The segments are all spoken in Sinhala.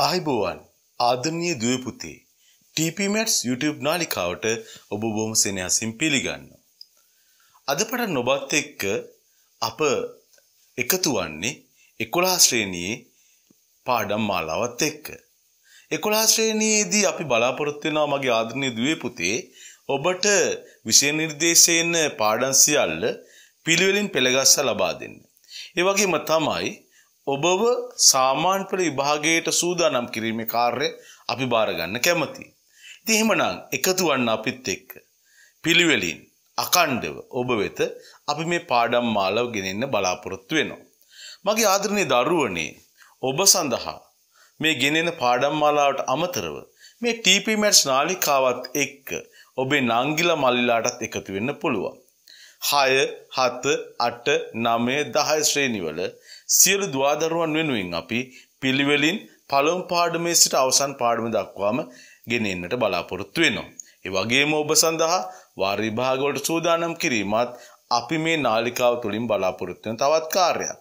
ආයිබෝවන් ආදරණීය දුවේ පුතේ TP Maths YouTube නාලිකාවට ඔබ බොහොම සෙනෙහසින් පිළිගන්නවා. අද පටන් ඔබත් එක්ක අප එකතු වන්නේ 11 ශ්‍රේණියේ පාඩම් මාලාවත් එක්ක. 11 ශ්‍රේණියේදී අපි බලාපොරොත්තු වෙනවා මගේ ආදරණීය දුවේ පුතේ ඔබට විෂය නිර්දේශයෙන් පාඩම් සියල්ල පිළිවෙලින් පෙළගස්සා ලබා දෙන්න. ඒ වගේම තමයි ඔබව සාමාන්‍ය පෙළ විභාගයට සූදානම් කිරීමේ කාර්යය අපි බාර ගන්න කැමතියි. ඉතින් එහෙමනම් එකතු වන්න අපිත් එක්ක පිළිවෙලින් අකණ්ඩව ඔබ වෙත අපි මේ පාඩම් මාලාව ගෙනෙන්න බලාපොරොත්තු වෙනවා. මගේ ආදරණීය දරුවනේ ඔබ සඳහා මේ ගෙනෙන පාඩම් මාලාවට අමතරව මේ TP Maths නාලිකාවත් එක්ක ඔබේ නංගිලා මල්ලිලාටත් එකතු වෙන්න පුළුවන්. 6, 7, 8, 9, 10 ශ්‍රේණිවල සියලු දුවදරුවන් වෙනුවෙන් අපි පිළිවෙලින් පළමු පාඩමේ සිට අවසන් පාඩම දක්වාම ගෙනෙන්නට බලාපොරොත්තු වෙනවා. ඒ වගේම ඔබ සඳහා වාර විභාග වලට සූදානම් කිරීමත් අපි මේ නාලිකාව තුලින් බලාපොරොත්තු වෙන තවත් කාර්යයක්.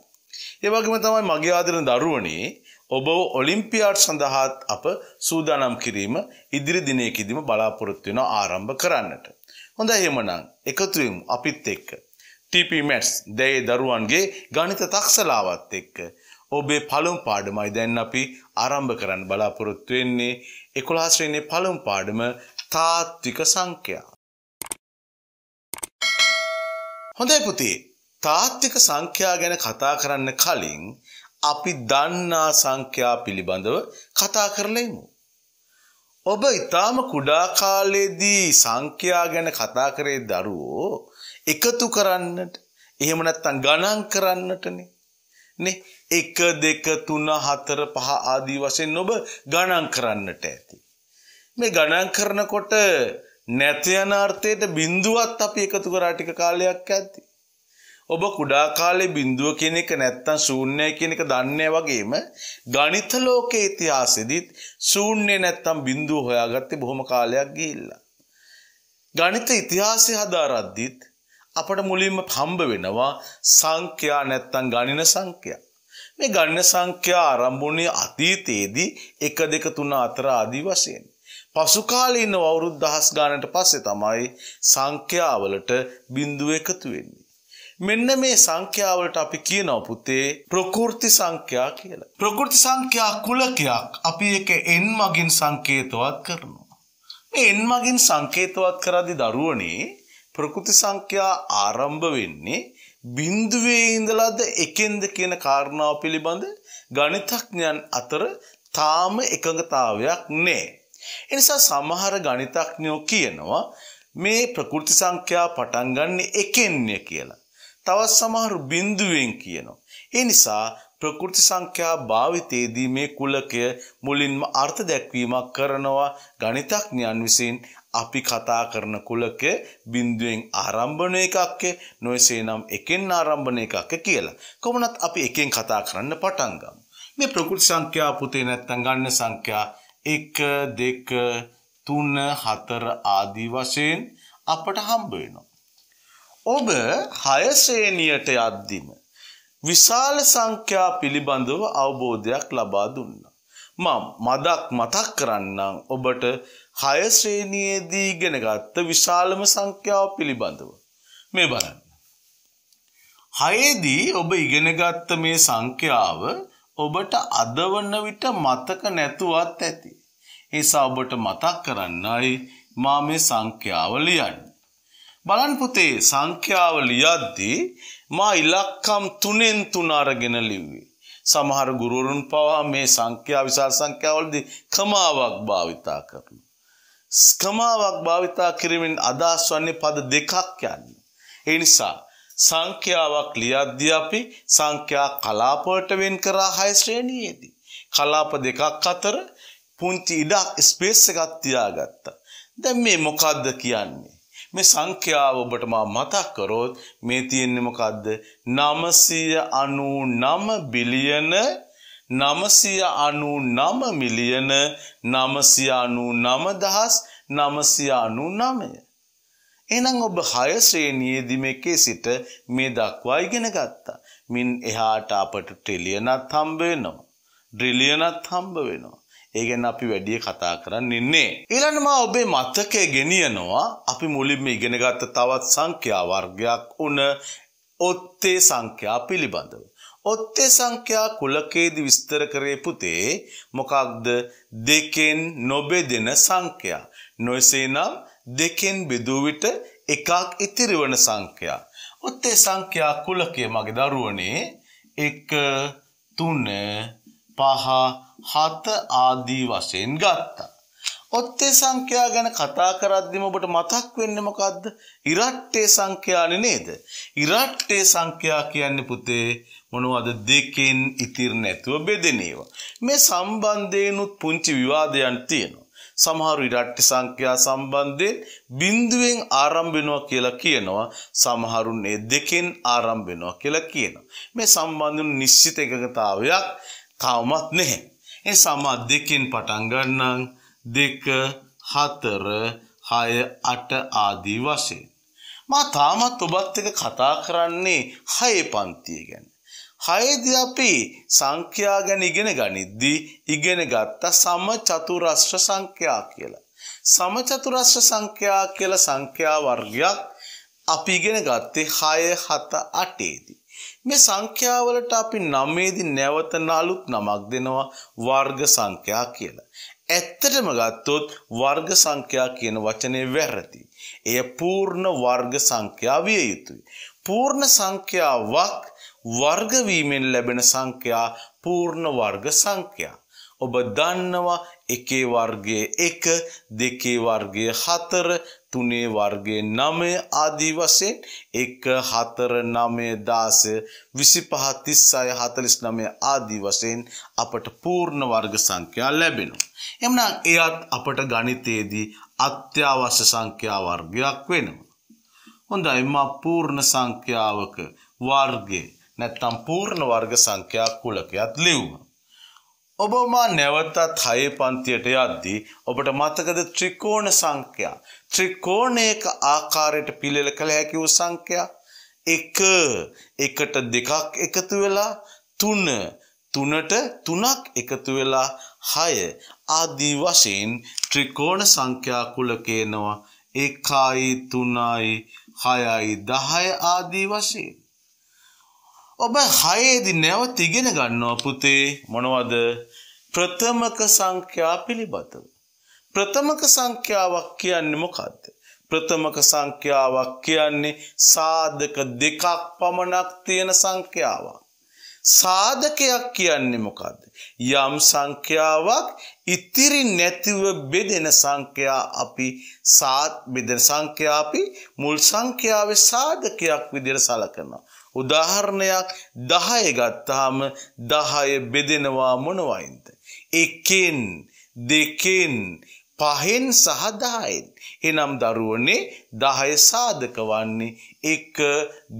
ඒ වගේම තමයි මගේ ආදරණ දරුවනේ ඔබ ඔලිම්පියාඩ් සඳහාත් අප සූදානම් කිරීම ඉදිරි දිනයකදීම බලාපොරොත්තු වෙනවා ආරම්භ කරන්නට. හොඳයි එහෙමනම් එකතු වෙමු අපිත් එක්ක TP Maths දෙයේ දරුවන්ගේ ගණිත තක්සලාවත් එක්ක ඔබේ පළමු පාඩමයි දැන් අපි ආරම්භ කරන්න බලාපොරොත්තු වෙන්නේ 11 ශ්‍රේණියේ පළමු පාඩම තාත්වික සංඛ්‍යා. හොඳයි පුතේ තාත්වික සංඛ්‍යා ගැන කතා කරන්න කලින් අපි දන්නා සංඛ්‍යා පිළිබඳව කතා කරලා ඉමු. ඔබ ඊටාම කුඩා කාලයේදී සංඛ්‍යා ගැන කතා කරේ දරුවෝ එකතු කරන්නට එහෙම නැත්නම් ගණන් කරන්නටනේ නේ 1 2 3 4 5 ආදී වශයෙන් ඔබ ගණන් කරන්නට ඇති. මේ ගණන් කරනකොට නැත යන අර්ථයට බිඳුවත් අපි එකතු කරා ටික කාලයක් ඇති. ඔබ කුඩා කාලේ බිඳුව කියන එක නැත්තම් ශූන්‍යයි කියන එක දන්නේ වගේම ගණිත ලෝකයේ ඉතිහාසෙදිත් ශූන්‍ය නැත්තම් බිඳුව හොයාගත්තේ බොහොම කාලයක් ගිහිල්ලා. ගණිත ඉතිහාසය හදාරද්දිත් අපට මුලින්ම හම්බ වෙනවා සංඛ්‍යා නැත්තම් ගණන සංඛ්‍යා. මේ ගණන සංඛ්‍යා ආරම්භ වුණේ අතීතයේදී 1 2 3 4 ආදී වශයෙන්. පසු කාලේ ඉන්න අවුරුදු දහස් ගානකට පස්සේ තමයි සංඛ්‍යාවලට බිඳුව එකතු වෙන්නේ. මෙන්න මේ සංඛ්‍යාවලට අපි කියනවා පුතේ ප්‍රකෘති සංඛ්‍යා කියලා. ප්‍රකෘති සංඛ්‍යා කුලකයක් අපි එක n මගින් සංකේතවත් කරනවා. මේ n මගින් සංකේතවත් කරද්දී දරුවනේ ප්‍රකෘති සංඛ්‍යා ආරම්භ වෙන්නේ බිඳුවේ ඉඳලාද එකෙන්ද කියන කාරණාව පිළිබඳ ගණිතඥයන් අතර තාම එකඟතාවයක් නැහැ. ඒ නිසා සමහර ගණිතඥයෝ කියනවා මේ ප්‍රකෘති සංඛ්‍යා පටන් ගන්න එකෙන්නේ කියලා. තවත් සමහර බිඳුවෙන් කියනවා. ඒ නිසා ප්‍රකෘති සංඛ්‍යා භාවිතයේදී මේ කුලකය මුලින්ම අර්ථ දැක්වීමක් කරනවා ගණිතඥයන් විසින් අපි කතා කරන කුලකය බිඳුවෙන් ආරම්භන එකක් නොයසේනම් එකෙන් ආරම්භන එකක් කියලා. කොහොමවත් අපි එකෙන් කතා කරන්න පටන් ගමු. මේ ප්‍රකෘති සංඛ්‍යා පුතේ නැත්තම් ගන්න සංඛ්‍යා 1 2 3 4 ආදී වශයෙන් අපට හම්බ වෙනවා. ඔබ 6 ශ්‍රේණියට යද්දිම විශාල සංඛ්‍යා පිළිබඳව අවබෝධයක් ලබා දුන්නා. මතක් කරන්නම් ඔබට 6 ශ්‍රේණියේදී ඉගෙන ගත්ත විශාලම සංඛ්‍යාව පිළිබඳව. මේ බලන්න. 6 දී ඔබ ඉගෙන ගත්ත මේ සංඛ්‍යාව ඔබට අද වන විට මතක නැතුවත් ඇති. ඒ නිසා ඔබට මතක් කරන්නයි මා මේ සංඛ්‍යාව ලියන්නේ. බලන්න පුතේ සංඛ්‍යාව ලියද්දී මා ඉලක්කම් 3න් 3 අරගෙන ලිව්වේ. සමහර ගුරුවරුන් පවා මේ සංඛ්‍යා විශාල සංඛ්‍යාවලදී කමාවක් භාවිතා කරනවා. කමාවක් භාවිතා කිරීමෙන් අදහස් වන්නේ පද දෙකක් යන්නේ. ඒ නිසා සංඛ්‍යාවක් ලියද්දී අපි සංඛ්‍යා කලාප වලට වෙන් කරා 6 ශ්‍රේණියේදී. කලාප දෙකක් අතර පුංචි ඉඩක් ස්පේස් එකක් තියාගත්තා. දැන් මේ මොකද්ද කියන්නේ? මේ සංඛ්‍යාව ඔබට මතක් කරොත් මේ තියෙන්නේ මොකද්ද 999 බිලියන 999 මිලියන 999,999. එහෙනම් ඔබ 6 ශ්‍රේණියේදී මේකේ සිට මේ දක්වා ඉගෙන ගත්තා. මින් එහාට අපට ට්‍රිලියනත් හම්බ වෙනවා. ඩ්‍රිලියනත් හම්බ වෙනවා. ඒ ගැන අපි වැඩි කතා කරන්නේ නැහැ. ඊළඟට මා ඔබේ මතකයේ ගෙනියනවා අපි මුලින්ම ඉගෙනගත්ත තවත් සංඛ්‍යා වර්ගයක් උන ඔත්තේ සංඛ්‍යා පිළිබඳව. ඔත්තේ සංඛ්‍යා කුලකයේදී විස්තර කරේ පුතේ මොකක්ද? දෙකෙන් නොබෙදෙන සංඛ්‍යා. නොයසේනම් දෙකෙන් බෙදූ විට එකක් ඉතිරි වන සංඛ්‍යා. ඔත්තේ සංඛ්‍යා කුලකයේ මගේ දරුවනේ 1 3 5 7 ආදී වශයෙන් ගත්තා. ඔත්තේ සංඛ්‍යා ගැන කතා කරද්දිම ඔබට මතක් වෙන්නේ මොකද්ද? ඉරට්ටේ සංඛ්‍යානේ නේද? ඉරට්ටේ සංඛ්‍යා කියන්නේ පුතේ මොනවද? දෙකෙන් ඉතිරි නැතුව බෙදෙන ඒවා. මේ සම්බන්ධයෙන්ුත් පුංචි විවාදයන් තියෙනවා. සමහරු ඉරට්ටේ සංඛ්‍යා සම්බන්ධයෙන් බිඳුවෙන් ආරම්භ වෙනවා කියලා කියනවා. සමහරු මේ දෙකෙන් ආරම්භ වෙනවා කියලා කියනවා. මේ සම්බන්ධුන් නිශ්චිත එකකතාවයක් තාමත් නැහැ. ඒ සමා දෙකෙන් පටන් ගන්නම් 2 4 6 8 ආදී වශයෙන්. මා තාමත් ඔබත් එක්ක කතා කරන්නේ 6 පන්තිය ගැන. 6 දී අපි සංඛ්‍යා ගැන ඉගෙන ගනිද්දී ඉගෙන ගත්ත සමචතුරස්‍ර සංඛ්‍යා කියලා. සමචතුරස්‍ර සංඛ්‍යා කියලා සංඛ්‍යා වර්ගයක් අපි ඉගෙන ගත්තේ 6 7 8 දී. මේ සංඛ්‍යාවලට අපි 9 දී නැවත අලුත් නමක් දෙනවා වර්ග සංඛ්‍යා කියලා. ඇත්තටම ගත්තොත් වර්ග සංඛ්‍යා කියන වචනේ වැරදි. එය පූර්ණ වර්ග සංඛ්‍යා විය යුතුයි. පූර්ණ සංඛ්‍යාවක් වර්ග වීමෙන් ලැබෙන සංඛ්‍යා පූර්ණ වර්ග සංඛ්‍යා. ඔබ දන්නවා එකේ වර්ගයේ 1, දෙකේ වර්ගයේ 4, තුනේ වර්ගයේ 9 ආදී වශයෙන් 1 4 9 10 25 36 49 ආදී වශයෙන් අපට පූර්ණ වර්ග සංඛ්‍යා ලැබෙනවා. එhmenan එයත් අපට ගණිතයේදී අත්‍යවශ්‍ය සංඛ්‍යා වර්ගයක් වෙනවා. හොඳයි මා පූර්ණ සංඛ්‍යාවක වර්ගය නැත්නම් පූර්ණ වර්ග සංඛ්‍යා කුලකයක් ලියුවා. ඔබ මා නැවතත් 6 පන්තියට යද්දී ඔබට මතකද ත්‍රිකෝණ සංඛ්‍යා? ත්‍රිකෝණයක ආකාරයට පිළිල කළ හැකි වූ සංඛ්‍යා 1 1ට 2ක් එකතු වෙලා 3 3ට 3ක් එකතු වෙලා 6 ආදී වශයෙන් ත්‍රිකෝණ සංඛ්‍යා කුලකේනවා 1යි 3යි 6යි 10 ආදී වශයෙන්. ඔබ 6 දී නැවත ඉගෙන ගන්නවා පුතේ මොනවද? ප්‍රථමක සංඛ්‍යා පිළිබඳව. ප්‍රථමක සංඛ්‍යාවක් කියන්නේ මොකද්ද? ප්‍රථමක සංඛ්‍යාවක් කියන්නේ සාධක දෙකක් පමණක් තියෙන සංඛ්‍යාවක්. සාධකයක් කියන්නේ මොකද්ද? යම් සංඛ්‍යාවක් ඉතිරි නැතිව බෙදෙන සංඛ්‍යා අපි බෙදෙන සංඛ්‍යා අපි මුල් සංඛ්‍යාවේ සාධකයක් විදිහට සලකනවා. උදාහරණයක් 10 ගත්තාම 10 බෙදෙනවා මොනවයින්ද? 1න් 2න් 5න් සහ 10න්. එනම් දරුවනේ 10 සාධක වන්නේ 1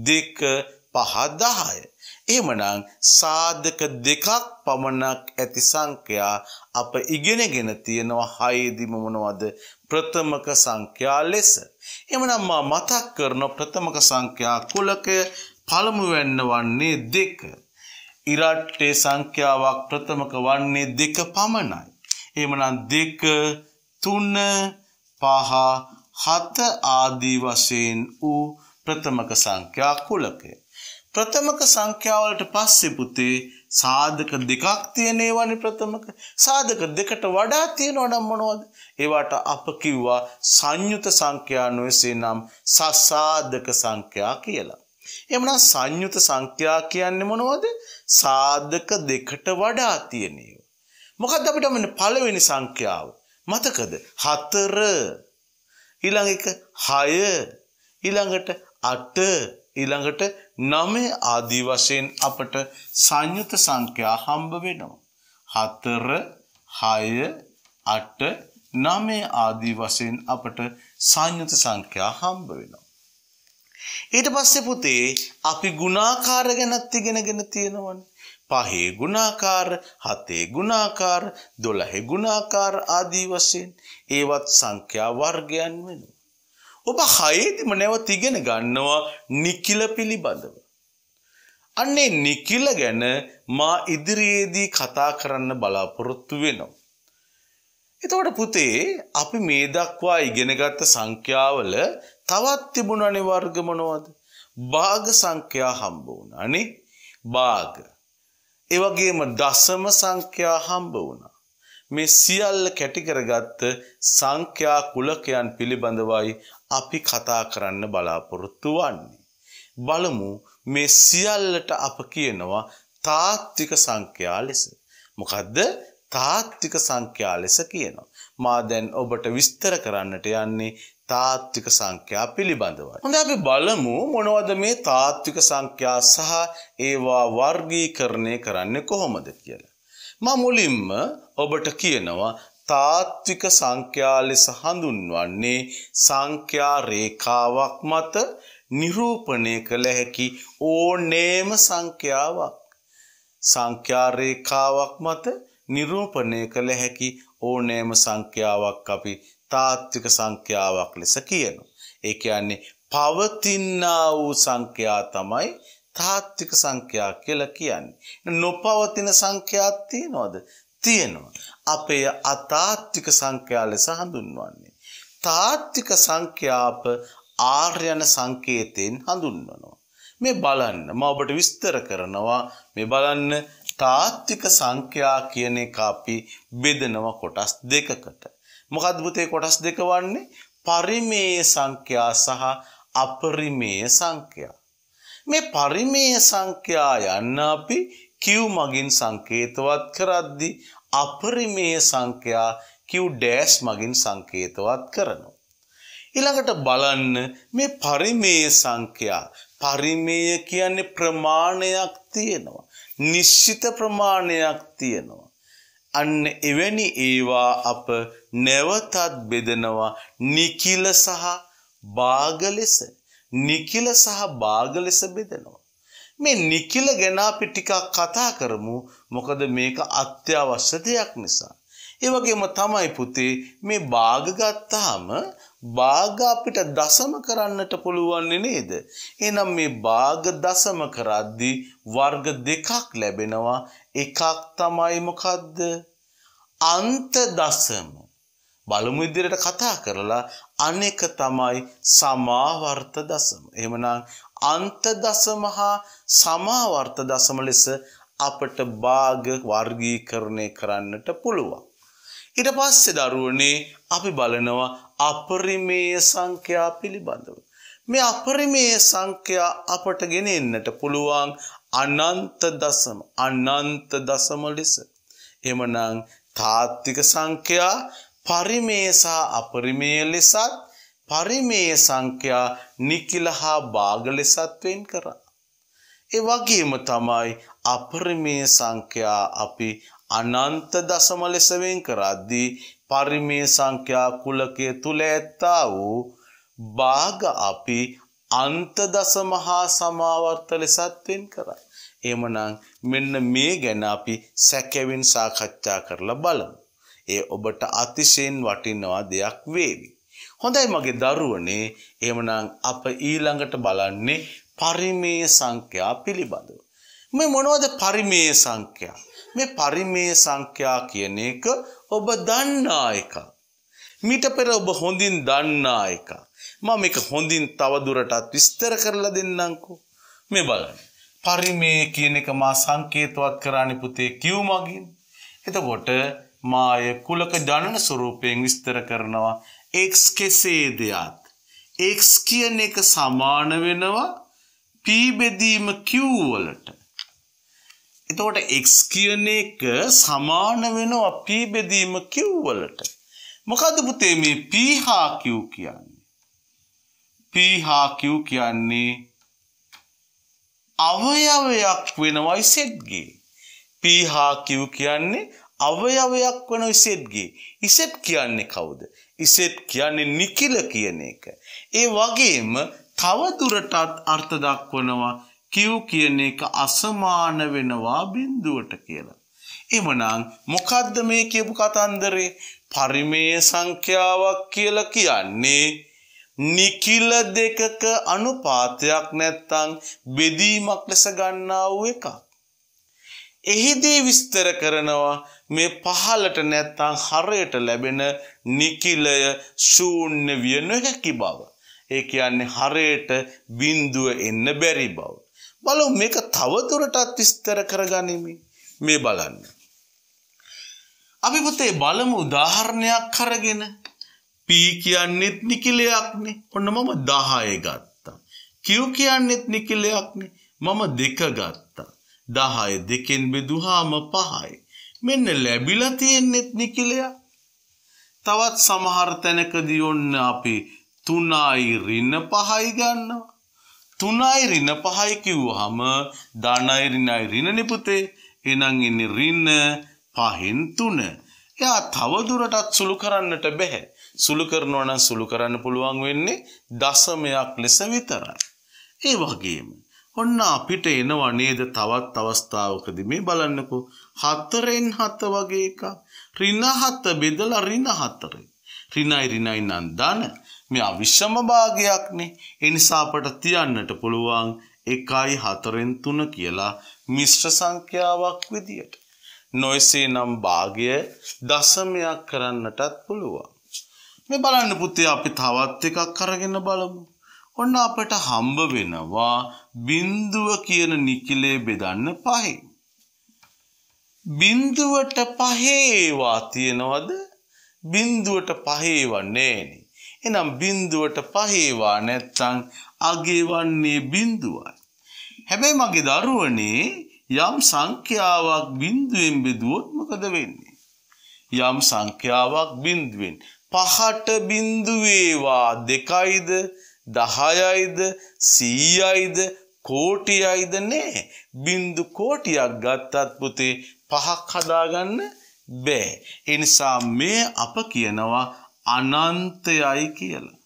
2 5 10. එහෙමනම් සාධක දෙකක් පමණක් ඇති සංඛ්‍යා අප ඉගෙනගෙන තියෙනවා 6 දිම මොනවද? ප්‍රථමක සංඛ්‍යා ලෙස. එහෙමනම් මා මතක් කරන ප්‍රථමක සංඛ්‍යා කුලකය පළමුවෙන්න වන්නේ 2. ඉරට්ටේ සංඛ්‍යාවක් ප්‍රථමක වන්නේ 2 පමණයි. එහෙමනම් 2 3 5 7 ආදී වශයෙන් වූ ප්‍රථමක සංඛ්‍යා කුලකය. ප්‍රථමක සංඛ්‍යාවලට පස්සේ පුතේ සාධක දෙකක් තියෙන ඒවානේ ප්‍රථමක. සාධක දෙකට වඩා තියෙනවා නම් මොනවද? ඒවට අප කිව්වා සංයුත සංඛ්‍යා නොවේනම් සසාධක සංඛ්‍යා කියලා. එhmenan සංයුත සංඛ්‍යා කියන්නේ මොනවද? සාධක දෙකට වඩා තියෙන ඒවා. මොකක්ද අපිට මෙන්න පළවෙනි සංඛ්‍යාව? මතකද? 4 ඊළඟ එක 6 ඊළඟට 8 ඊළඟට 9 ආදී වශයෙන් අපට සංයුත සංඛ්‍යා හම්බ වෙනවා. 4 6 8 9 ආදී වශයෙන් අපට සංයුත සංඛ්‍යා හම්බ වෙනවා. ඊට පස්සේ පුතේ අපි ගුණාකාර ගැනත් ඉගෙනගෙන තියෙනවනේ. 5 ගුණාකාර 7 ගුණාකාර 12 ගුණාකාර ආදී වශයෙන් ඒවත් සංඛ්‍යා වර්ගයන් වෙනවා. ඔබ 6 දිම නැවත ඉගෙන ගන්නවා නිකිල පිළිබඳව. අන්නේ නිකිල ගැන මා ඉදිරියේදී කතා කරන්න බලාපොරොත්තු වෙනවා. එතකොට පුතේ අපි මේ දක්වා ඉගෙනගත්ත සංඛ්‍යාවල තවත් තිබුණනේ වර්ග මොනවද? භාග සංඛ්‍යා හම්බ වුණානේ. භාග. ඒ වගේම දශම සංඛ්‍යා හම්බ වුණා. මේ සියල්ල කැටි කරගත්ත සංඛ්‍යා කුලකයන් පිළිබඳවයි අපි කතා කරන්න බලාපොරොත්තු වෙන්නේ. බලමු මේ සියල්ලට අප කියනවා තාත්වික සංඛ්‍යා ලෙස. මොකද්ද? තාත්වික සංඛ්‍යා ලෙස කියනවා. මා දැන් ඔබට විස්තර කරන්නට යන්නේ තාත්වික සංඛ්‍යා පිළිබඳවයි. හොඳයි අපි බලමු මොනවද මේ තාත්වික සංඛ්‍යා සහ ඒවා වර්ගීකරණය කරන්නේ කොහොමද කියලා. මම මුලින්ම ඔබට කියනවා තාත්වික සංඛ්‍යා ලෙස හඳුන්වන්නේ සංඛ්‍යා රේඛාවක් මත නිරූපණය කළ හැකි ඕනෑම සංඛ්‍යාවක්. සංඛ්‍යා රේඛාවක් මත නිරූපණය කළ හැකි ඕනෑම සංඛ්‍යාවක් අපි තාත්වික සංඛ්‍යාවක් ලෙස කියනවා. ඒ කියන්නේ පවතිනා වූ සංඛ්‍යා තමයි තාත්වික සංඛ්‍යා කියලා කියන්නේ. නොපවතින සංඛ්‍යාවක් තියනවද? තියෙනවා. අපේ අතාත්වික සංඛ්‍යා ලෙස හඳුන්වන්නේ. තාත්වික සංඛ්‍යාප ආර්යන සංකේතයෙන් හඳුන්වනවා. මේ බලන්න මම ඔබට විස්තර කරනවා. මේ බලන්න තාත්වික සංඛ්‍යා කියන එක අපි බෙදනවා කොටස් දෙකකට. මොකද්ද පුතේ කොටස් දෙක වන්නේ? පරිමේය සංඛ්‍යා සහ අපරිමේය සංඛ්‍යා. මේ පරිමේය සංඛ්‍යා යන්න අපි Q මගින් සංකේතවත් කරද්දී අපරිමේය සංඛ්‍යා Q ඩෑෂ් මගින් සංකේතවත් කරනවා. ඊළඟට බලන්න මේ පරිමේය සංඛ්‍යා. පරිමේය කියන්නේ ප්‍රමාණයක් තියෙනවා. නිශ්චිත ප්‍රමාණයක් තියෙනවා. අන්න එවැනි ඒවා අප නැවතත් බෙදනවා නිකිල සහ භාග ලෙස. නිකිල සහ භාග ලෙස බෙදනවා. මේ නිකිල ගැන අපි ටිකක් කතා කරමු. මොකද මේක අත්‍යවශ්‍ය දෙයක් නිසා. ඒ වගේම තමයි පුතේ මේ භාග ගත්තාම භාග අපිට දශම කරන්නට පුළුවන් නේද? එහෙනම් මේ භාග දශම කරද්දී වර්ග දෙකක් ලැබෙනවා. එකක් තමයි මොකද්ද? අන්ත දශම. බලමු ඉදිරියට කතා කරලා අනෙක තමයි සමාවර්ත දශම. එහෙමනම් අන්ත දශම හා සමාවර්ත දශම ලෙස අපට භාග වර්ගීකරණය කරන්නට පුළුවන්. ඊට පස්සේ දරුවනේ අපි බලනවා අපරිමේය සංඛ්‍යා පිළිබඳව. මේ අපරිමේය සංඛ්‍යා අපට ගෙනෙන්නට පුළුවන් අනන්ත දශම ලෙස. එමනම් තාත්වික සංඛ්‍යා පරිමේය සහ අපරිමේය ලෙසත් පරිමේය සංඛ්‍යා නිකිල හා භාග ලෙසත් වෙන් කරා. ඒ වගේම තමයි අපරිමේය සංඛ්‍යා අපි අනන්ත දශම ලෙස වෙන් කරද්දී පරිමේය සංඛ්‍යා කුලකයේ තුල ඇත්තා වූ භාග අපි අන්ත දශම හා සමාවර්ත ලෙසත් වෙන් කරා. එහෙමනම් මෙන්න මේ ගැන අපි සැකෙවින් සාකච්ඡා කරලා බලමු. ඒ ඔබට අතිශයින් වටිනවා දෙයක් වේවි. හොඳයි මගේ දරුවනේ. එහෙමනම් අප ඊළඟට බලන්නේ පරිමේය සංඛ්‍යා පිළිබඳව. මේ මොනවද පරිමේය සංඛ්‍යා? මේ පරිමේය සංඛ්‍යා කියන එක ඔබ දන්නා එක. මීට පෙර ඔබ හොඳින් දන්නා එක. මම මේක හොඳින් තවදුරටත් විස්තර කරලා දෙන්නම්කෝ. මේ බලන්න. පරිමේය කියන එක මා සංකේතවත් කරන්නේ පුතේ Q මගින්. එතකොට මාය කුලක ජනන ස්වරූපයෙන් විස්තර කරනවා x කෙසේද යත්. x කියන එක සමාන වෙනවා p බෙදීම q වලට. එතකොට x කියන එක සමාන වෙනවා p බෙදීම q වලට. මොකද්ද පුතේ මේ p හා q කියන්නේ? p හා q කියන්නේ අවයවයක් වෙනවා ඉසෙට්ගේ. p හා q කියන්නේ අවයවයක් වෙනවා ඉසෙට්ගේ. ඉසෙට් කියන්නේ කවුද? ඉසෙට් කියන්නේ නිකිල කියන එක. ඒ වගේම තව දුරටත් අර්ථ දක්වනවා q කියන එක අසමාන වෙනවා බිඳුවට කියලා. එමනම් මොකද්ද මේ කියපු කතන්දරේ? පරිමේය සංඛ්‍යාවක් කියලා කියන්නේ නිකිල දෙකක අනුපාතයක් නැත්තම් බෙදීමක් ලෙස ගන්නා වූ එකක්. එහිදී විස්තර කරනවා මේ පහළට නැත්තම් හරයට ලැබෙන නිකිලය ශූන්‍ය විය නොහැකි බව. ඒ කියන්නේ හරයට බිඳුව එන්න බැරි බව. බලමු මේක තවදුරටත් විස්තර කරගනිමි. මේ බලන්න. අපි පුතේ බලමු උදාහරණයක් අරගෙන. P කියන්නේත් නිකිලයක්නේ. ඔන්න මම 10 ගත්තා. Q කියන්නේත් නිකිලයක්නේ. මම 2 ගත්තා. 10 දෙකෙන් බෙදුවාම 5යි. මෙන්න ලැබිලා තියෙන්නේත් නිකිලයක්. තවත් සමහර තැනකදී ඔන්න අපි 3යි ඍණ 5යි ගන්නවා. 3යි ඍණ 5යි කිව්වහම ධනයි ඍණයි ඍණනේ පුතේ. එහෙනම් ඉන්නේ ඍණ 5න් 3. එයා තව දුරටත් සුළු කරන්නට බෑ. සුළු කරනවා නම් සුළු කරන්න පුළුවන් වෙන්නේ දශමයක් ලෙස විතරයි. ඒ වගේම ඔන්න අපිට එනවා නේද තවත් අවස්ථාවකදී මේ බලන්නකෝ 4න් 7 වගේ එකක්. ඍණ 7 බෙදලා ඍණ 4. ඍණයි ඍණයි නම් ධන. මේ අවිෂම භාගයක්නේ. ඒ නිසා අපට තියන්නට පුළුවන් 1යි 4න් 3 කියලා මිශ්‍ර සංඛ්‍යාවක් විදියට. නොයසේ නම් භාගය දශමයක් කරන්නටත් පුළුවන්. මේ බලන්න පුතේ අපි තවත් එකක් අරගෙන බලමු. ඔන්න අපට හම්බ වෙනවා බිඳුව කියන නිකිලේ බෙදන්න 5. බිඳුවට 5 ඒවා තියනවද? බිඳුවට 5 ඒවා නෑනේ. එහෙනම් බිඳුවට 5 ඒවා නැත්තම් අගේ වන්නේ බිඳුවයි. හැබැයි මගේ දරුවනේ යම් සංඛ්‍යාවක් බිඳුවෙන් බෙදුවොත් මොකද වෙන්නේ? යම් සංඛ්‍යාවක් බිඳුවෙන් 5ට බිඳු වේවා 2යිද 10යිද 100යිද කෝටියයිද නෑ. බිඳු කෝටියක් ගත්තත් පුතේ 5ක් හදාගන්න බෑ. ඒ නිසා මේ අප කියනවා අනන්තයයි කියලා.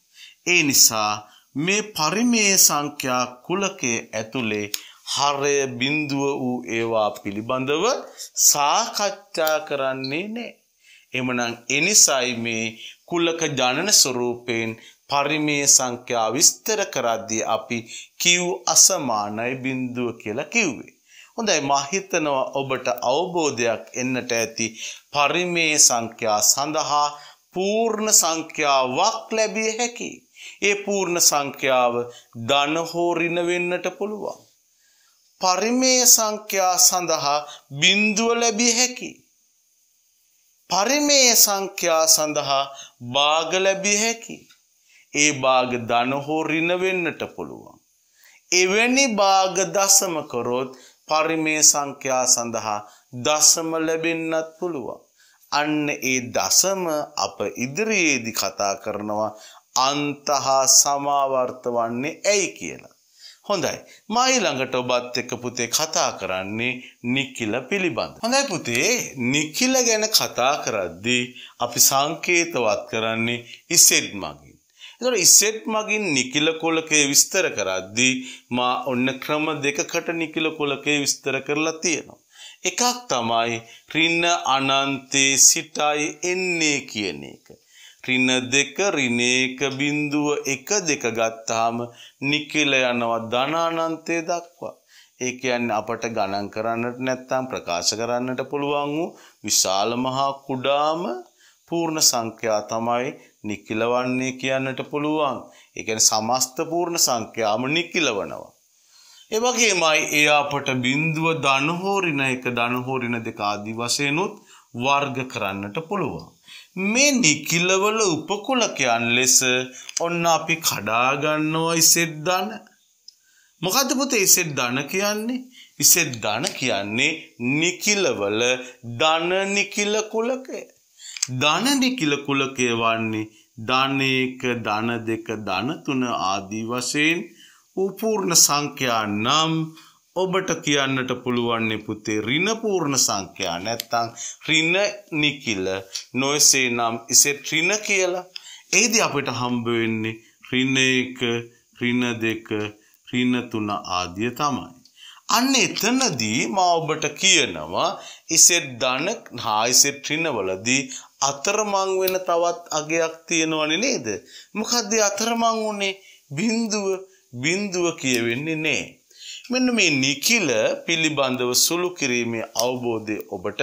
ඒ නිසා මේ පරිමේය සංඛ්‍යා කුලකයේ ඇතුලේ හරය බිඳුව වූ ඒවා පිළිබඳව සාකච්ඡා කරන්නේ නැහැ. එමනම් එනිසයි මේ කුලක ජනන ස්වරූපයෙන් පරිමේය සංඛ්‍යා විස්තර කරද්දී අපි Q අසමානයි බිඳුව කියලා කිව්වේ. හොඳයි මා හිතනවා ඔබට අවබෝධයක් එන්නට ඇති පරිමේය සංඛ්‍යා සඳහා පූර්ණ සංඛ්‍යාවක් ලැබිය හැකියි. ඒ පූර්ණ සංඛ්‍යාව ධන හෝ ඍණ වෙන්නට පුළුවන්. පරිමේය සංඛ්‍යා සඳහා බිඳුව ලැබිය හැකියි. පරිමේය සංඛ්‍යා සඳහා භාග ලැබිය හැකියි. ඒ භාග ධන හෝ ඍණ වෙන්නට පුළුවන්. එවැනි භාග දශම කරොත් පරිමේය සංඛ්‍යා සඳහා දශම ලැබෙන්නත් පුළුවන්. අන්න ඒ දශම අප ඉදිරියේදී කතා කරනවා අන්තහා සමාවර්ත වන්නේ ඇයි කියලා. හොඳයි. මා ඊළඟට ඔබත් එක්ක පුතේ කතා කරන්නේ නිකිල පිළිබඳ. හොඳයි පුතේ නිකිල ගැන කතා කරද්දී අපි සංකේතවත් කරන්නේ ඉසෙඩ් මගින්. ඒතකොට ඉසෙඩ් මගින් නිකිල කුලකයේ විස්තර කරද්දී මා ඔන්න ක්‍රම දෙකකට නිකිල කුලකයේ විස්තර කරලා තියෙනවා. එකක් තමයි ඍණ අනන්තේ සිටයි එන්නේ කියන එක. ඍණ 2 ඍණ 1 බිඳුව 1 2 ගත්තාම නිකිල යනවා ධන අනන්තය දක්වා. ඒ කියන්නේ අපට ගණන් කරන්නට නැත්නම් ප්‍රකාශ කරන්නට පුළුවන් වූ විශාල මහා කුඩාම පූර්ණ සංඛ්‍යා තමයි නිකිල වන්නේ කියන්නට පුළුවන්. ඒ කියන්නේ සමස්ත පූර්ණ සංඛ්‍යාම නිකිල වනවා. ඒ වගේමයි ඒ අපට බිඳුව ධන හෝ ඍණ 1 ධන හෝ ඍණ 2 ආදී වශයෙන් උත් වර්ග කරන්නට පුළුවන්. මේ නිකිලවල උපකුලකයන් ලෙස ඔන්න අපි කඩා ගන්නවා ඉසෙඩ් ධන. මොකද්ද පුතේ ඉසෙඩ් ධන කියන්නේ? ඉසෙඩ් ධන කියන්නේ නිකිලවල ධන නිකිල කුලකය. ධන නිකිල කුලකය වන්නේ ධන 1 ධන 2 ධන 3 ආදී වශයෙන් පූර්ණ සංඛ්‍යා නම් ඔබට කියන්නට පුළුවන් පුතේ ඍණ පූර්ණ සංඛ්‍යා නැත්නම් ඍණ නිකිල නොයසේ නම් ඉසෙඩ් ඍණ කියලා. එයිදී අපිට හම්බ වෙන්නේ ඍණ 1 ඍණ 2 ඍණ 3 ආදිය තමයි. අන්න එතනදී මා ඔබට කියනවා ඉසෙඩ් ධන හා ඉසෙඩ් ඍණ වලදී අතරමං වෙන තවත් අගයක් තියෙනවනේ නේද? මොකද්ද අතරමං උනේ? බිඳුව කියවෙන්නේ නැහැ. මෙන්න මේ නිකිල පිළිබඳව සුළු කිරීමේ අවබෝධය ඔබට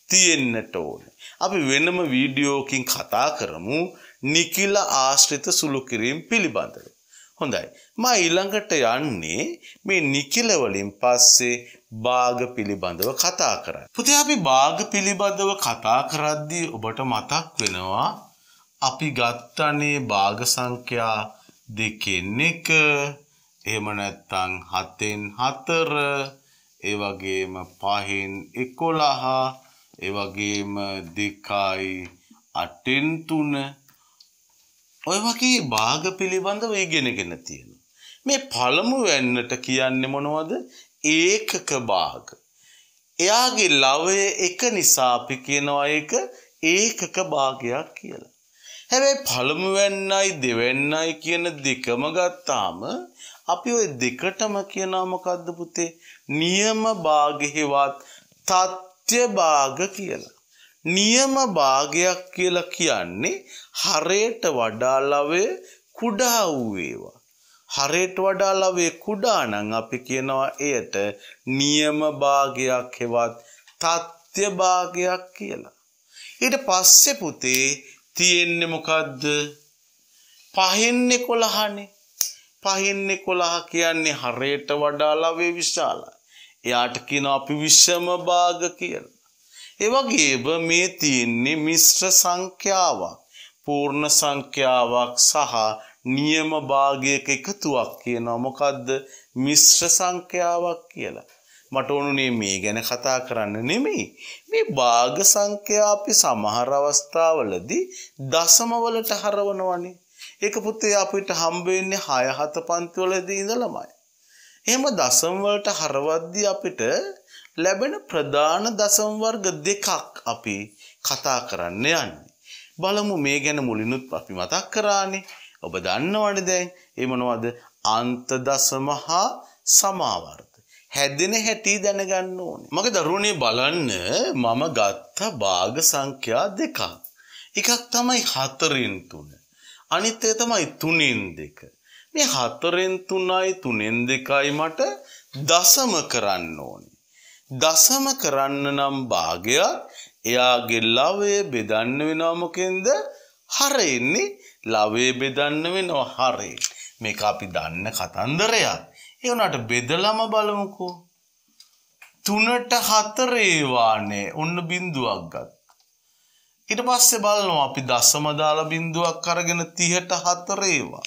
තියෙන්නට ඕනේ. අපි වෙනම වීඩියෝකින් කතා කරමු නිකිල ආශ්‍රිත සුළු කිරීම පිළිබඳව. හොඳයි. මම ඊළඟට යන්නේ මේ නිකිල වලින් පස්සේ භාග පිළිබඳව කතා කරන්න. පුතේ අපි භාග පිළිබඳව කතා කරද්දී ඔබට මතක් වෙනවා අපි ගත්තනේ භාග සංඛ්‍යා 2 1 එහෙම නැත්නම් 7න් 4 ඒ වගේම 5න් 11 ඒ වගේම 2යි 8න් 3 ඔය වගේ භාග පිළිබඳව ඉගෙනගෙන තියෙනවා. මේ පළමු වෙන්නට කියන්නේ මොනවද? ඒකක භාග. එයාගේ ලවය එක නිසා අපි කියනවා ඒක ඒකක භාගයක් කියලා. හැබැයි පළමු වෙන්නයි දෙවෙන්නයි කියන දෙකම ගත්තාම අපි ওই දෙකටම කියනවා මොකද්ද පුතේ? නියම භාගෙහිවත් තත්ත්‍ය භාග කියලා. නියම භාගයක් කියලා කියන්නේ හරයට වඩා ලවය කුඩා වූ ඒවා. හරයට වඩා ලවය කුඩා නම් අපි කියනවා එයට නියම භාගයක් හෙවත් තත්ත්‍ය භාගයක් කියලා. ඊට පස්සේ පුතේ තියෙන්නේ මොකද්ද? 5න් 11නේ. 5න් 11 කියන්නේ හරයට වඩා ලවය විශාලයි. එයාට කියනවා අපි විෂම භාග කියලා. ඒ වගේම මේ තියෙන්නේ මිශ්‍ර සංඛ්‍යාවක්, පූර්ණ සංඛ්‍යාවක් සහ නියම භාගයක එකතුවක් කියනවා. මොකද්ද? මිශ්‍ර සංඛ්‍යාවක් කියලා. මට ඕනුනේ මේ ගැන කතා කරන්න නෙමෙයි. මේ භාග සංඛ්‍යා අපි සමහර අවස්ථාවලදී දශම වලට හරවනවනේ. ඒක පුතේ අපිට හම්බ වෙන්නේ 6 7 පන්ති වලදී ඉඳලාමයි. එහෙම දශම වලට හරවද්දී අපිට ලැබෙන ප්‍රධාන දශම වර්ග දෙකක් අපි කතා කරන්න යන්නේ. බලමු මේ ගැන මුලිනුත් අපි මතක් කරානේ. ඔබ දන්නවනේ දැන්. ඒ මොනවද? අන්ත දශම හා සමාවර්ත. හැදෙන හැටි දැනගන්න ඕනේ. මගේ දරුවනේ බලන්න මම ගත්ත භාග සංඛ්‍යා දෙකක්. එකක් තමයි 4න් 3. අනිත් එක තමයි 3න් 2. මේ 4න් 3යි 3න් 2යි මට දශම කරන්න ඕනේ. දශම කරන්න නම් භාගයක් එයාගේ ලවය බෙදන්න වෙනවා මොකෙන්ද? හරෙන්නේ. ලවය බෙදන්න වෙනවා හරේ. මේක අපි දන්න කතන්දරයක්. ඒ වුණාට බෙදලම බලමුකෝ. 3ට 4 ඒවානේ. ඔන්න බිඳුවක් ගත්තා. ඊට පස්සේ බලනවා අපි දශම දාලා බිඳුවක් අරගෙන 30ට 4 ඒවා.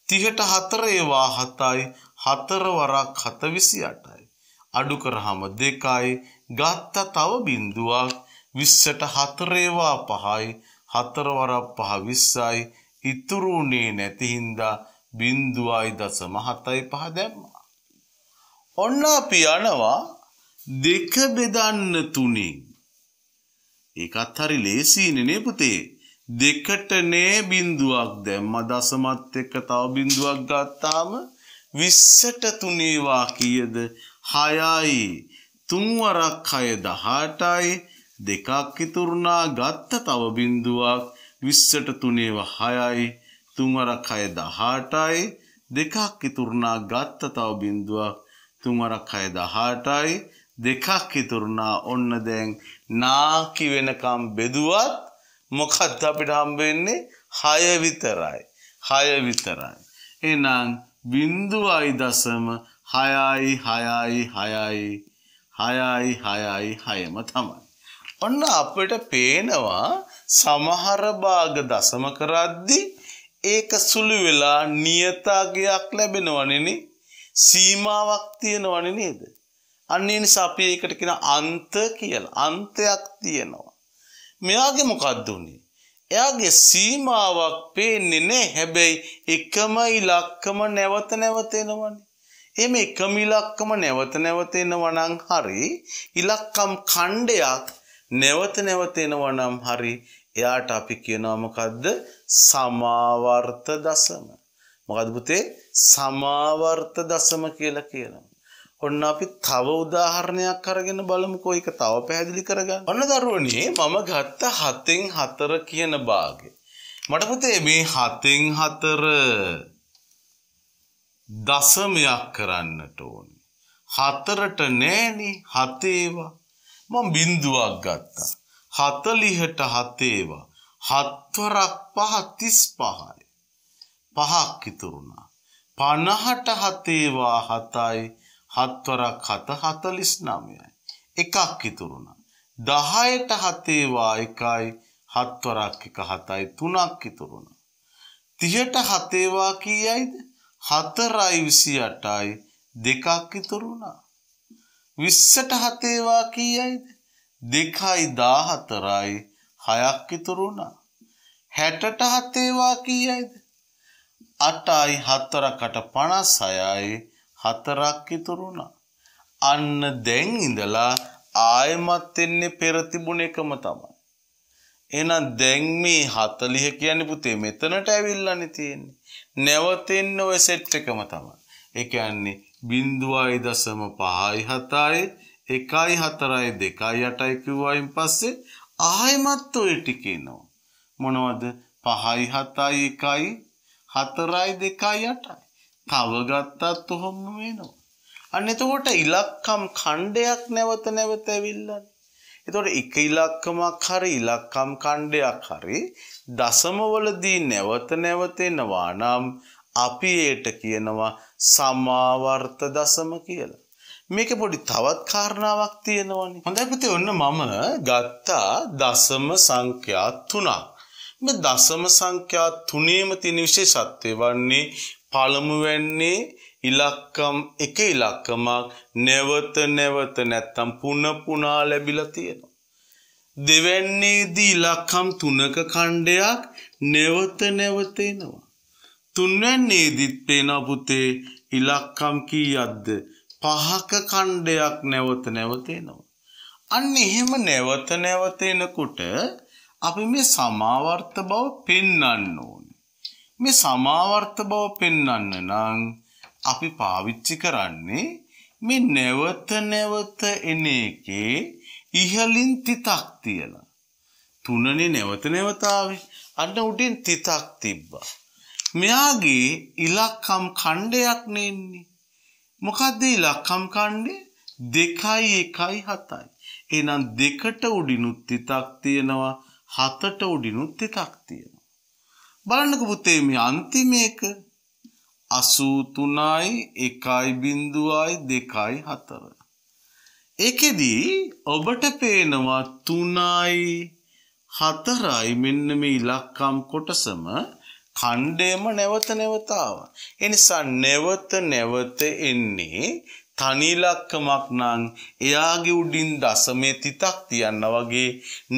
30ට 4 ඒවා 7යි. 4 වරක් 7 28යි. අඩු කරාම 2යි. ගත්ත තව බිඳුවක් 20ට 4 ඒවා 5යි. 4 වරක් 5 20යි. ඉතුරු උනේ නැති හින්දා 0.75 දැම්මා. ඔන්න අපි යනවා 2 බෙදන්න 3න්. ඒකත් හරි ලේසියිනේ නේ පුතේ. 2ට නේ බිඳුවක් දැම්මා. දශමත් එක්ක තව බිඳුවක් ගත්තාම 20ට 3 ඒවා කීයද? 6යි. 3 වරක් 6 18යි. දෙකක් ඉතුරුනා. ගත්ත තව බිඳුවක් 20ට 3 ඒවා 6යි. 3 වරක් 6 18යි. දෙකක් ඉතුරුනා. ගත්ත තව බිඳුවක් 3 වරක් 6 18යි. දෙකක් ඉතුරුනා. ඔන්න දැන් නාකි වෙනකම් බෙදුවත් මොකක්ද අපිට හම්බ වෙන්නේ? 6 විතරයි. 6 විතරයි. එහෙනම් 0.6යි තමයි. ඔන්න අපිට පේනවා සමහර භාග දශම කරද්දී ඒක සුළු වෙලා නියතගයක් ලැබෙනවනේ. සීමාවක් තියෙනවනේ නේද? අන්න ඒ නිසා අපි ඒකට කියන අන්ත කියලා. අන්තයක් තියෙනවා. මෙයාගේ මොකද්ද උනේ? එයාගේ සීමාවක් පේන්නේ නැහැ. හැබැයි එකම ඉලක්කම නැවත නැවත එනවනේ. එහෙම එකම ඉලක්කම නැවත නැවත එනවා නම් හරි. ඉලක්කම් ඛණ්ඩයක් නැවත නැවත එනවා නම් හරි. එයාට අපි කියනවා මොකද්ද? සමාවර්ත දශම. මොකද්ද පුතේ? සමාවර්ත දශම කියලා කියනවා. ඔන්න අපි තව උදාහරණයක් අරගෙන බලමුකෝ. ඒක තව පැහැදිලි කරගන්න. ඔන්න දරුවනේ මම ගත්ත 7න් 4 කියන භාගය. මට පුතේ මේ 7න් 4 දශමයක් කරන්නට ඕනේ. 4ට නෑනේ 7 ඒවා. මම බිඳුවක් ගත්තා. 40ට 7 ඒවා. 7 වරක් 5 35යි. 5ක් ඉතුරුනා. 50ට 7 ඒවා 7යි. 7 වරක් 7 49යි. එකක් ඉතුරුනා. 10ට 7 ඒවා 1යි. 7 වරක් 1 7යි. 3ක් ඉතුරුනා. 30ට 7 ඒවා කීයයිද? 4යි 28යි. 2ක් ඉතුරුනා. 20ට 7 ඒවා කීයයිද? 2යි 14යි. 6ක් ඉතුරුනා. 60ට 7 ඒවා කීයයිද? 8යි 4 8 56යි. 4ක් ඉතුරුනා. අන්න දැන් ඉඳලා ආයෙමත් එන්නේ පෙර තිබුණ එකම තමයි. එහෙනම් දැන් මේ 40 කියන්නේ පුතේ මෙතනට ඇවිල්ලානේ තියෙන්නේ. නැවතෙන්න ඔය සෙට් එකම තමයි. ඒ කියන්නේ 0.5යි 7යි 1යි 4යි 2යි 8යි කිව්වයින් පස්සේ ආයෙමත් ඔය ටික එනවා. මොනවද? 5යි 7යි 1යි 4යි 2යි 8යි. තව ගත්තත් ඔහොම වෙනවා. අන්න එතකොට ඉලක්කම් ඛණ්ඩයක් නැවත නැවත ඇවිල්ලානේ. එතකොට එක ඉලක්කමක් හරි ඉලක්කම් ඛණ්ඩයක් හරි දශමවලදී නැවත නැවත එනවා නම් අපි ඒට කියනවා සමාවර්ත දශම කියලා. මේක පොඩි තවත් කාරණාවක් තියෙනවනේ. හොඳයි පුතේ ඔන්න මම ගත්තා දශම සංඛ්‍යා 3ක්. මේ දශම සංඛ්‍යා 3ේම තියෙන විශේෂත්වය වන්නේ පළමුවැන්නේ ඉලක්කම් එක ඉලක්කමක් නැවත නැවත නැත්තම් පුන පුනා ලැබිලා තියෙනවා. දෙවැන්නේදී ඉලක්කම් 3ක ඛණ්ඩයක් නැවත නැවත එනවා. තුන්වැන්නේදීත් පේනවා පුතේ ඉලක්කම් කීයක්ද? 5ක ඛණ්ඩයක් නැවත නැවත එනවා. අන්න එහෙම නැවත නැවත එනකොට අපි මේ සමාවර්ත බව පෙන්වන්න ඕනේ. මේ සමාවර්ත බව පෙන්වන්න නම් අපි පාවිච්චි කරන්නේ මේ නැවත නැවත එන එකේ ඉහළින් තිතක් තියලා. 3නේ නැවත නැවත ආවේ. අන්න උඩින් තිතක් තිබ්බා. මෙයාගේ ඉලක්කම් ඛණ්ඩයක් නෙන්නේ. මොකද්ද ඉලක්කම් ඛණ්ඩේ? 2යි 1යි 7යි. එහෙනම් 2ට උඩිනුත් තිතක් තියෙනවා 7ට උඩිනුත් තිතක් තියෙනවා. බලන්නකෝ පුතේ මේ අන්තිම එක 83යි 1.0යි 2යි 4. ඒකෙදී ඔබට පේනවා 3යි 4යි මෙන්න මේ ඉලක්කම් කොටසම ඛණ්ඩයම නැවත නැවත ආවා. ඒ නිසා නැවත නැවත එන්නේ තනි ඉලක්කමක් නම් එයාගේ උඩින් දශමයේ තිතක් තියනවා වගේ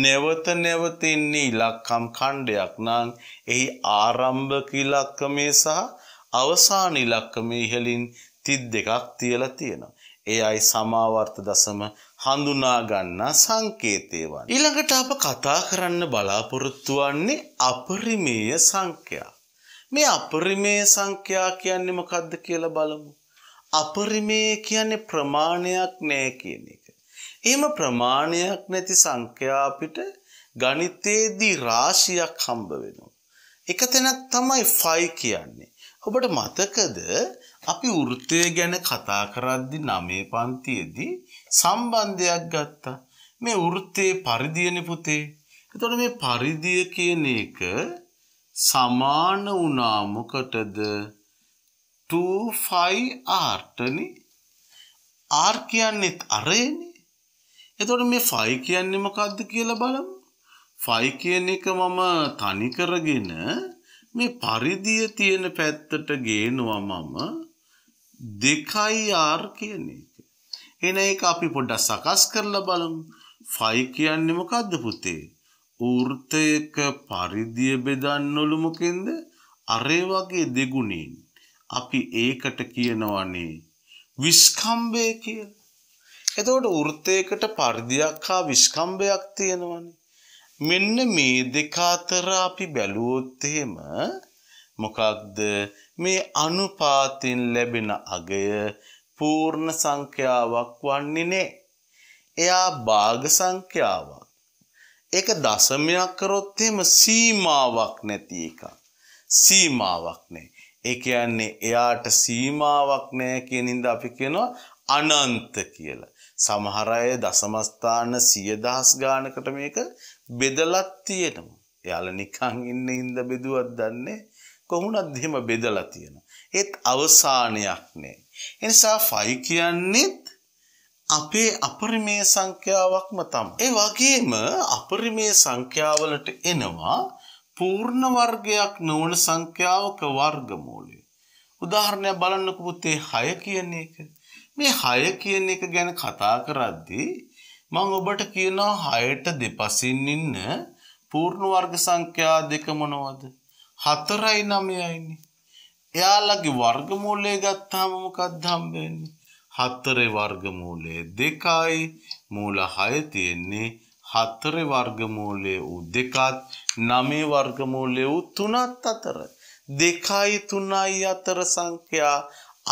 නැවත නැවත එන්නේ ඉලක්කම් ඛණ්ඩයක් නම් එහි ආරම්භක ඉලක්කමේ සහ අවසාන ඉලක්කමේ ඉහළින් තිත් දෙකක් තියලා තියෙනවා. එයයි සමාවර්ත දශම හඳුනා ගන්නා සංකේතය වන්නේ. ඊළඟට අප කතා කරන්න බලාපොරොත්තු වෙන්නේ අපරිමේය සංඛ්‍යා. මේ අපරිමේය සංඛ්‍යා කියන්නේ මොකක්ද කියලා බලමු. අපරිමේය කියන්නේ ප්‍රමාණයක් නැහැ කියන එක. එහෙම ප්‍රමාණයක් නැති සංඛ්‍යා අපිට ගණිතයේදී රාශියක් හම්බ වෙනවා. එක තැනක් තමයි 5 කියන්නේ. ඔබට මතකද අපි වෘත්තය ගැන කතා කරද්දී 9 පන්තියේදී සම්බන්ධයක් ගත්තා. මේ වෘත්තයේ පරිධියනේ පුතේ. එතකොට මේ පරිධිය කියන එක සමාන වුණා මොකටද? 2πr ටනේ. r කියන්නේ අරේනේ. එතකොට මේ 5 කියන්නේ මොකද්ද කියලා බලමු. 5 කියන එක මම තනි කරගෙන මේ පරිධිය තියෙන පැත්තට ගේනවා මම 2r කියන එක. එන එක අපි පොඩ්ඩක් සකස් කරලා බලමු. 5 කියන්නේ මොකද්ද පුතේ? වෘත්තයක පරිධිය බෙදන්නලු මොකෙන්ද? අරේ වගේ දෙගුණෙන්. අපි ඒකට කියනවානේ විස්කම්භය කියලා. එතකොට වෘත්තයකට පරිධියක් හා විස්කම්භයක් තියෙනවානේ. මෙන්න මේ දෙක අතර අපි බැලුවොත් එහෙම මොකක්ද මේ අනුපාතෙන් ලැබෙන අගය පූර්ණ සංඛ්‍යාවක් වන්නේ නැහැ. එයා භාග සංඛ්‍යාවක්. ඒක දශමයක් කරොත් එහෙම සීමාවක් නැති එකක්. සීමාවක් නැහැ. ඒ කියන්නේ එයාට සීමාවක් නැහැ කියන හින්දා අපි කියනවා අනන්ත කියලා. සමහර අය දසමස්ථාන 100,000 ගානකට මේක බෙදලත් තියෙනවා. එයාලා නිකන් ඉන්න හින්දා බෙදුවක් දන්නේ කොහොමද එහෙම බෙදලා තියෙනවා. ඒත් අවසානයක් නෑ. ඒ නිසා 5 කියන්නේත් අපේ අපරිමේය සංඛ්‍යාවක්ම තමයි. ඒ වගේම අපරිමේය සංඛ්‍යාවලට එනවා පූර්ණ වර්ගයක් නොවන සංඛ්‍යාවක වර්ගමූලය. උදාහරණයක් බලන්නකෝ පුතේ 6 කියන එක. මේ 6 කියන එක ගැන කතා කරද්දී මම ඔබට කියනවා 6ට දෙපසින් ඉන්න පූර්ණ වර්ග සංඛ්‍යා දෙක මොනවද? 4යි 9යිනේ. එයාලගේ වර්ගමූලය ගත්තාම මොකක්ද හම්බෙන්නේ? 4 වර්ගමූලය 2යි මූල 6 තියෙන්නේ 4 වර්ගමූලය උ 2ත් 9 වර්ගමූලය උ 3ත් අතර 2යි 3යි අතර සංඛ්‍යා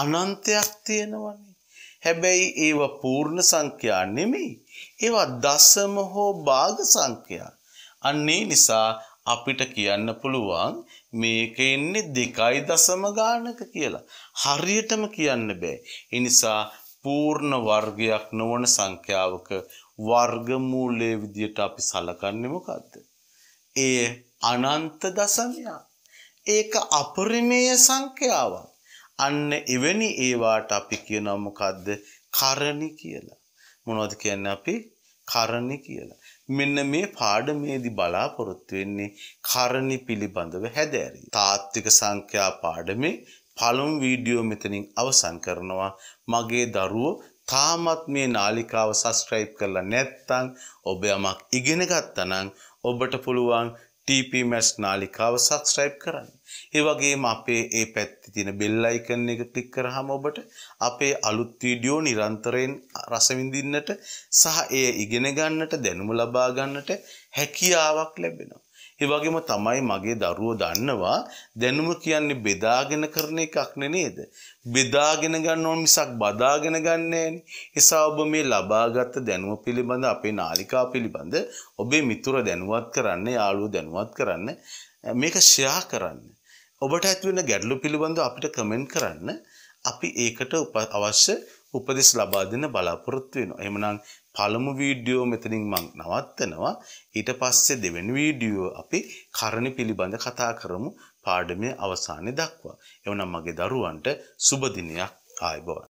අනන්තයක් තියෙනවනේ. හැබැයි ඒව පූර්ණ සංඛ්‍යා නෙමෙයි. ඒවා දශම හෝ භාග සංඛ්‍යා. අන්නේ නිසා අපිට කියන්න පුළුවන් මේක ඉන්නේ 2 දශම ගානක කියලා. හරියටම කියන්න බෑ. ඒ නිසා පූර්ණ වර්ගයක් නොවන සංඛ්‍යාවක වර්ගමූලයේ විදියට අපි සලකන්නේ මොකද්ද? ඒ අනන්ත දශමයක්. ඒක අපරිමේය සංඛ්‍යාවක්. අන්න එවැනි ඒවාට අපි කියනවා මොකද්ද? කරණි කියලා. මොනවද කියන්නේ අපි? කරණි කියලා. මෙන්න මේ පාඩමේදී බලාපොරොත්තු වෙන්නේ කරණි පිළිබඳව හැදෑරීම. තාත්වික සංඛ්‍යා පාඩමේ පළමු වීඩියෝ මෙතනින් අවසන් කරනවා. මගේ දරුවෝ තාමත් මේ නාලිකාව සබ්ස්ක්‍රයිබ් කරලා නැත්නම් ඔබ යමක් ඉගෙන ගත්තා නම් ඔබට පුළුවන් TP Maths නාලිකාව සබ්ස්ක්‍රයිබ් කරන්න. ඒ වගේම අපේ ඒ පැත්තේ තියෙන බෙල් අයිකන් එක ක්ලික් කරාම ඔබට අපේ අලුත් වීඩියෝ නිරන්තරයෙන් රස විඳින්නට සහ එය ඉගෙන ගන්නට දැනුම ලබා ගන්නට හැකියාවක් ලැබෙනවා. ඒ වගේම තමයි මගේ දරුවෝ දන්නවා දැනුම කියන්නේ බෙදාගෙන කරන එකක් නේද? බෙදාගෙන ගන්න ඕන මිසක් බදාගෙන ගන්න නෑනේ. ඒසා ඔබ මේ ලබාගත් දැනුම පිළිබඳ අපේ නාලිකාව පිළිබඳ ඔබේ මිතුර දැනුවත් කරන්න, යාළුවෝ දැනුවත් කරන්න, මේක ෂෙයා කරන්න. ඔබට ඇති වෙන ගැටලු පිළිබඳව අපිට කමෙන්ට් කරන්න. අපි ඒකට අවශ්‍ය උපදෙස් ලබා දෙන්න බලාපොරොත්තු වෙනවා. එහෙමනම් පළමු වීඩියෝ මෙතනින් මම නවත්තනවා. ඊට පස්සේ දෙවෙනි වීඩියෝ අපි කරණි පිළිබඳ කතා කරමු පාඩමේ අවසානයේ දක්වා. එවනම් මගේ දරුවන්ට සුබ දිනයක් ආයුබෝවන්.